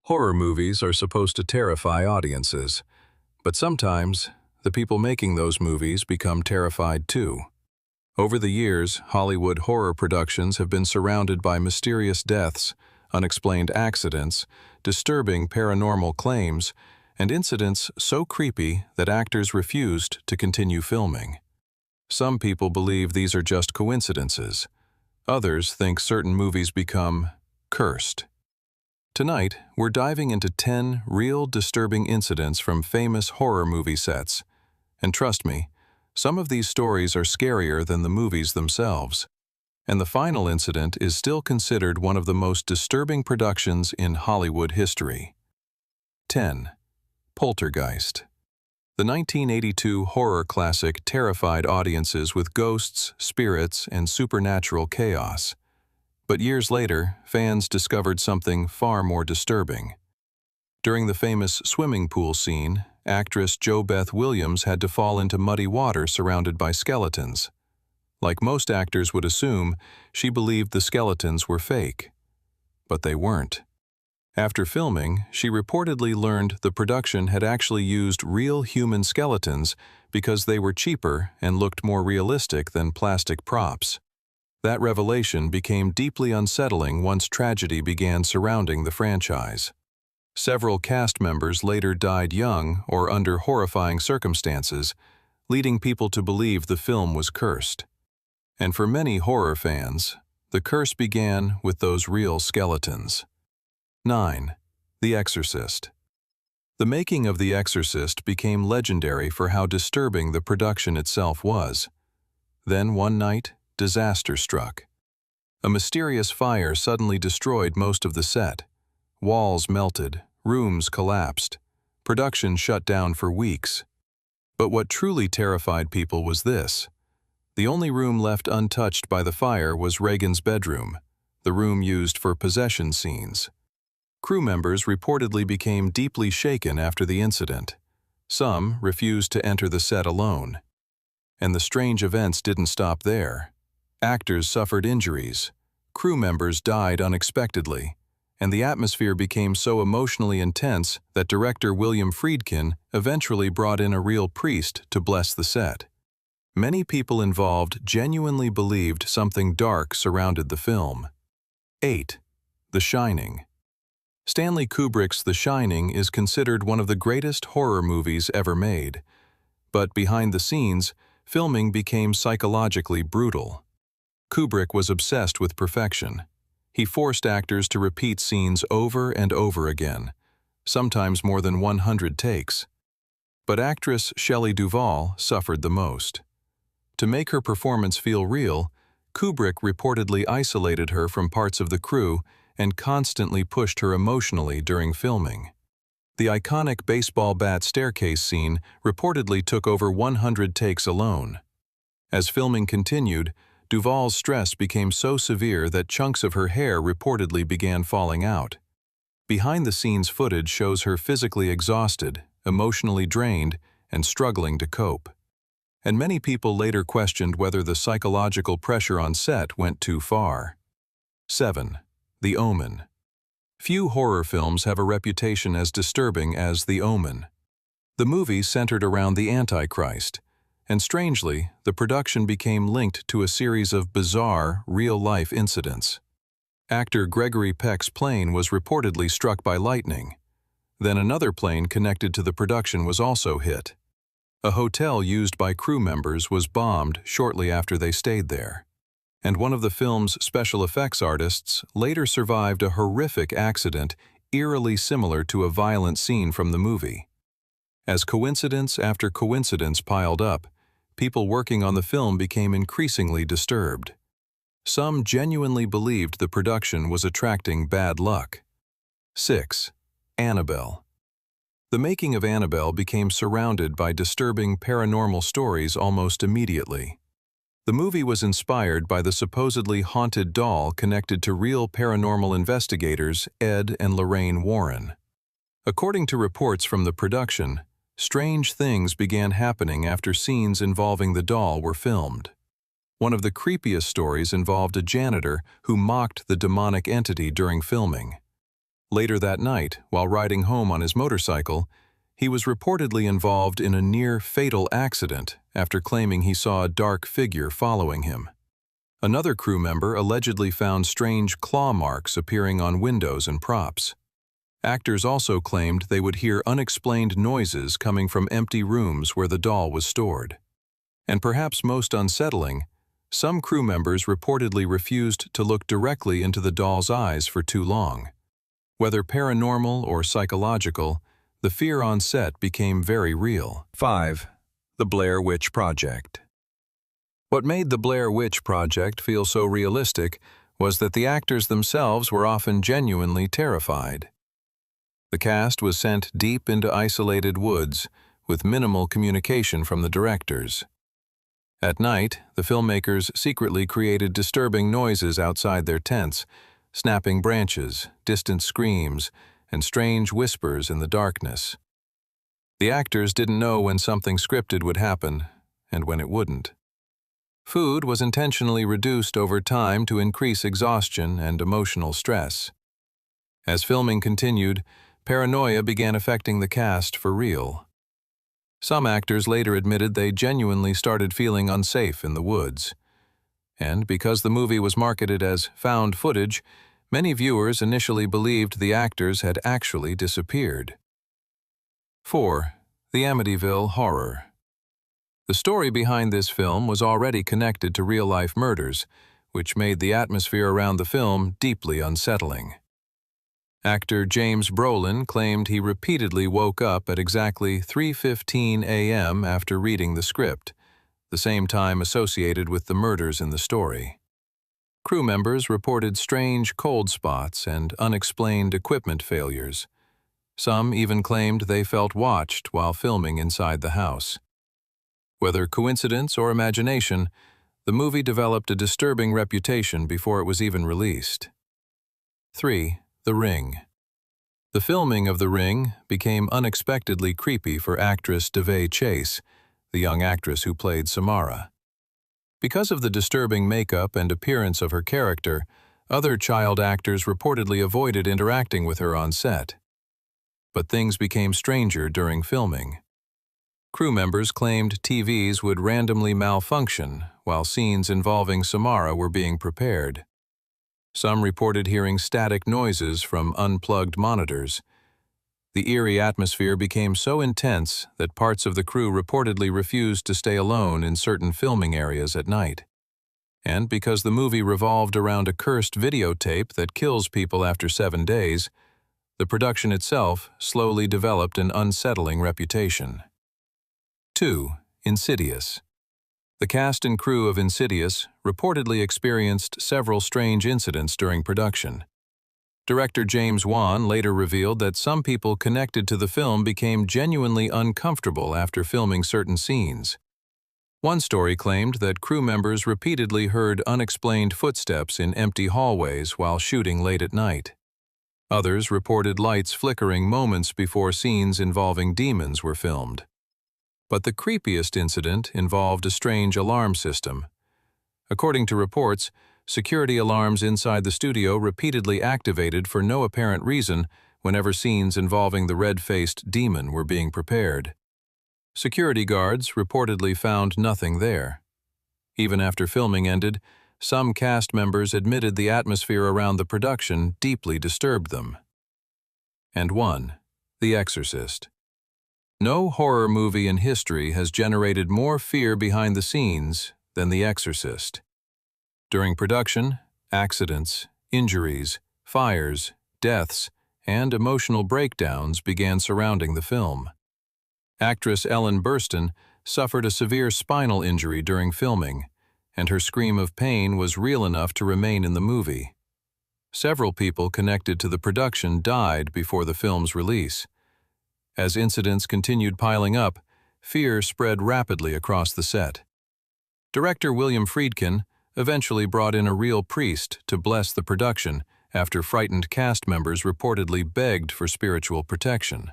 Horror movies are supposed to terrify audiences, but sometimes the people making those movies become terrified too. Over the years, Hollywood horror productions have been surrounded by mysterious deaths, unexplained accidents, disturbing paranormal claims, and incidents so creepy that actors refused to continue filming. Some people believe these are just coincidences. Others think certain movies become cursed. Tonight, we're diving into 10 real disturbing incidents from famous horror movie sets. And trust me, some of these stories are scarier than the movies themselves. And the final incident is still considered one of the most disturbing productions in Hollywood history. 10. Poltergeist. The 1982 horror classic terrified audiences with ghosts, spirits, and supernatural chaos. But years later, fans discovered something far more disturbing. During the famous swimming pool scene, actress Jo Beth Williams had to fall into muddy water surrounded by skeletons. Like most actors would assume, she believed the skeletons were fake. But they weren't. After filming, she reportedly learned the production had actually used real human skeletons because they were cheaper and looked more realistic than plastic props. That revelation became deeply unsettling once tragedy began surrounding the franchise. Several cast members later died young or under horrifying circumstances, leading people to believe the film was cursed. And for many horror fans, the curse began with those real skeletons. 9. The Exorcist. The making of The Exorcist became legendary for how disturbing the production itself was. Then one night, disaster struck. A mysterious fire suddenly destroyed most of the set. Walls melted, rooms collapsed. Production shut down for weeks. But what truly terrified people was this. The only room left untouched by the fire was Regan's bedroom, the room used for possession scenes. Crew members reportedly became deeply shaken after the incident. Some refused to enter the set alone. And the strange events didn't stop there. Actors suffered injuries, crew members died unexpectedly, and the atmosphere became so emotionally intense that director William Friedkin eventually brought in a real priest to bless the set. Many people involved genuinely believed something dark surrounded the film. 8. The Shining. Stanley Kubrick's The Shining is considered one of the greatest horror movies ever made. But behind the scenes, filming became psychologically brutal. Kubrick was obsessed with perfection. He forced actors to repeat scenes over and over again, sometimes more than 100 takes. But actress Shelley Duvall suffered the most. To make her performance feel real, Kubrick reportedly isolated her from parts of the crew and constantly pushed her emotionally during filming. The iconic baseball bat staircase scene reportedly took over 100 takes alone. As filming continued, Duvall's stress became so severe that chunks of her hair reportedly began falling out. Behind-the-scenes footage shows her physically exhausted, emotionally drained, and struggling to cope. And many people later questioned whether the psychological pressure on set went too far. 7. The Omen. Few horror films have a reputation as disturbing as The Omen. The movie centered around the Antichrist, and strangely, the production became linked to a series of bizarre, real-life incidents. Actor Gregory Peck's plane was reportedly struck by lightning. Then another plane connected to the production was also hit. A hotel used by crew members was bombed shortly after they stayed there. And one of the film's special effects artists later survived a horrific accident eerily similar to a violent scene from the movie. As coincidence after coincidence piled up, people working on the film became increasingly disturbed. Some genuinely believed the production was attracting bad luck. 6. Annabelle. The making of Annabelle became surrounded by disturbing paranormal stories almost immediately. The movie was inspired by the supposedly haunted doll connected to real paranormal investigators Ed and Lorraine Warren. According to reports from the production, strange things began happening after scenes involving the doll were filmed. One of the creepiest stories involved a janitor who mocked the demonic entity during filming. Later that night, while riding home on his motorcycle, he was reportedly involved in a near-fatal accident after claiming he saw a dark figure following him. Another crew member allegedly found strange claw marks appearing on windows and props. Actors also claimed they would hear unexplained noises coming from empty rooms where the doll was stored. And perhaps most unsettling, some crew members reportedly refused to look directly into the doll's eyes for too long. Whether paranormal or psychological, the fear on set became very real. 5. The Blair Witch Project. What made the Blair Witch Project feel so realistic was that the actors themselves were often genuinely terrified. The cast was sent deep into isolated woods, with minimal communication from the directors. At night, the filmmakers secretly created disturbing noises outside their tents, snapping branches, distant screams, and strange whispers in the darkness. The actors didn't know when something scripted would happen and when it wouldn't. Food was intentionally reduced over time to increase exhaustion and emotional stress. As filming continued, paranoia began affecting the cast for real. Some actors later admitted they genuinely started feeling unsafe in the woods. And because the movie was marketed as found footage, many viewers initially believed the actors had actually disappeared. 4. The Amityville Horror. The story behind this film was already connected to real-life murders, which made the atmosphere around the film deeply unsettling. Actor James Brolin claimed he repeatedly woke up at exactly 3:15 a.m. after reading the script, the same time associated with the murders in the story. Crew members reported strange cold spots and unexplained equipment failures. Some even claimed they felt watched while filming inside the house. Whether coincidence or imagination, the movie developed a disturbing reputation before it was even released. 3. The Ring. The filming of The Ring became unexpectedly creepy for actress Davei Chase, the young actress who played Samara. Because of the disturbing makeup and appearance of her character, other child actors reportedly avoided interacting with her on set. But things became stranger during filming. Crew members claimed TVs would randomly malfunction while scenes involving Samara were being prepared. Some reported hearing static noises from unplugged monitors. The eerie atmosphere became so intense that parts of the crew reportedly refused to stay alone in certain filming areas at night. And because the movie revolved around a cursed videotape that kills people after 7 days, the production itself slowly developed an unsettling reputation. 2. Insidious. The cast and crew of Insidious reportedly experienced several strange incidents during production. Director James Wan later revealed that some people connected to the film became genuinely uncomfortable after filming certain scenes. One story claimed that crew members repeatedly heard unexplained footsteps in empty hallways while shooting late at night. Others reported lights flickering moments before scenes involving demons were filmed. But the creepiest incident involved a strange alarm system. According to reports, security alarms inside the studio repeatedly activated for no apparent reason whenever scenes involving the red-faced demon were being prepared. Security guards reportedly found nothing there. Even after filming ended, some cast members admitted the atmosphere around the production deeply disturbed them. And 1. The Exorcist. No horror movie in history has generated more fear behind the scenes than The Exorcist. During production, accidents, injuries, fires, deaths, and emotional breakdowns began surrounding the film. Actress Ellen Burstyn suffered a severe spinal injury during filming, and her scream of pain was real enough to remain in the movie. Several people connected to the production died before the film's release. As incidents continued piling up, fear spread rapidly across the set. Director William Friedkin eventually brought in a real priest to bless the production after frightened cast members reportedly begged for spiritual protection.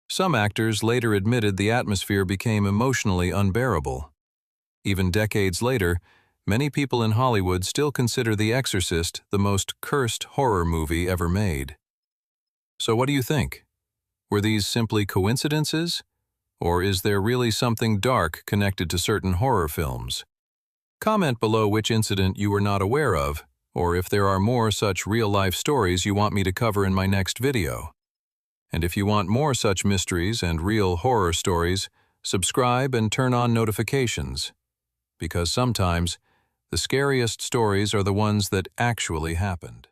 Some actors later admitted the atmosphere became emotionally unbearable. Even decades later, many people in Hollywood still consider The Exorcist the most cursed horror movie ever made. So what do you think? Were these simply coincidences? Or is there really something dark connected to certain horror films? Comment below which incident you were not aware of, or if there are more such real-life stories you want me to cover in my next video. And if you want more such mysteries and real horror stories, subscribe and turn on notifications. Because sometimes, the scariest stories are the ones that actually happened.